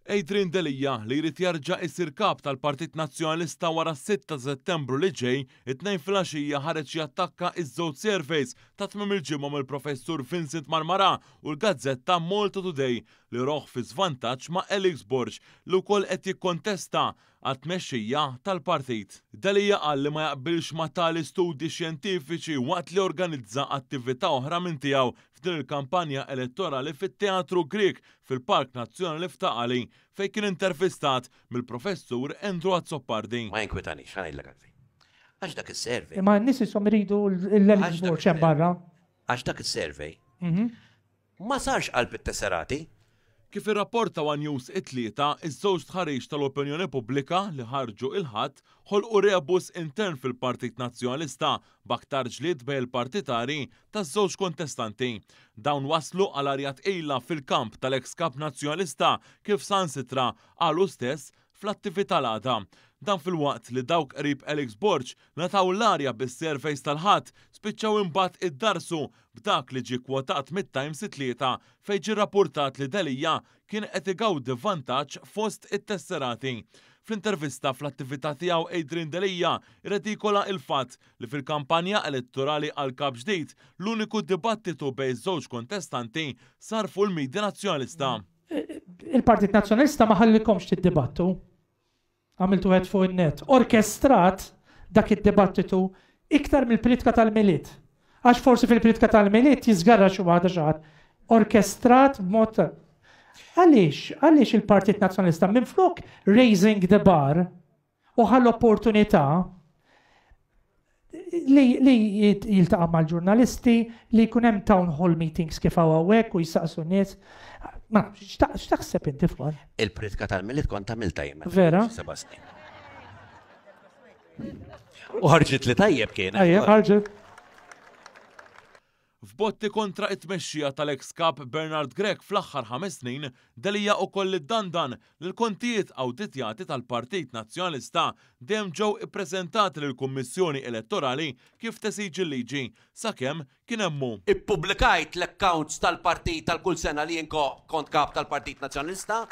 Adrian Delija li jrid jarġa' jsir kap tal-Partit Nazzjonalista wara 6 Settembru li ġej, it-tnejn filgħaxija ħareġ jattakka iż-żewġ surveys ta' tmiem il-ġimgħa mill-Professur Vincent Marmara u l-Gazzetta Malta Today li roħ fi żvantaġġ ma' Elix Borg li wkoll qed jikkontesta għat-tmexxija tal-partit. Delija qal li ma jaqbilx ma' tali studji xjentifiċi waqt li organizza attività oħra minn tiegħu f'din il-kampanja elettorali fit-Teatru Grieg fil-Park Nazzjonali f'Taqali fejn kien intervistat mill-Professur Andrew Azzopardi. Ma jinkwetanix, ħanajlek għalfej. Għax dak is-survey. Ma n-nies isom iridu l-Elix Borg hemm barra. Għax dak is-survey. Ma sarx qalb it-tesserati. Kif irrapporta One News it-tlieta, iż-żewġ tħarriġ tal-opinjoni pubblika li ħarġu il-ħadd ħolqu rebus intern fil-Partit Nazzjonalista b'aktar ġlied bejn il-partitari taż-żewġ kontestanti. Dawn waslu għal arja tqejla fil-kamp tal-eks kap nazzjonalista kif sansitra qalu stess fl-attività l-għada. Dan fil-waqt li dawk qrib Elix Borg nataw l-arja bis-surveys tal-ħadd spiċċaw imbagħad iddarsu b'dak li ġie kwotat mit-Times it-tlieta fejn ġie rrappurtat li Delija kien qed igawdi vantaġġ fost it-tesserati. Fl-intervista fl-attività tiegħu Adrian Delija irredikola il-fatt li fil-kampanja elettorali għal kap ġdid l-uniku dibattitu bejn żewġ kontestanti sar fuq il-Midja Nazzjonalista. Il-Partit Nazzjonalista ma ħallikomx tiddibattu. Għamiltu għed fuq il-net. Orkestrat dak id-dibattitu iktar mill-politika tal-miliet. Għax forsi fil-politika tal-miliet jizgarra xu għada xaħat. Orkestrat b'mod. Għalix il-Partit Nazzjonalista minn flok raising the bar u ħall-opportunità li jiltaqa' mal-ġurnalisti, li jkun hemm town hall meetings kif hawnhekk u jistaqsu nies. Ma, x'taħseb inti fuq? Il-politika tal-miliet kont tagħmilha jien. Vera? U ħarġet li tajjeb kien. Ħarġet. F'botti kontra it-tmexxija tal-eks kap Bernard Grech fl-aħħar 5 snin, Delija wkoll iddandan li l-kontijiet awditjati tal-Partit Nazzjonalista dejjem ġew ippreżentati lill-Kummissjoni Elettorali kif tesiġi l-liġi sakemm kien hemmu. Ippubblikajt l-accounts tal-partit tal-kull sena li jien kont kap tal-Partit Nazzjonalista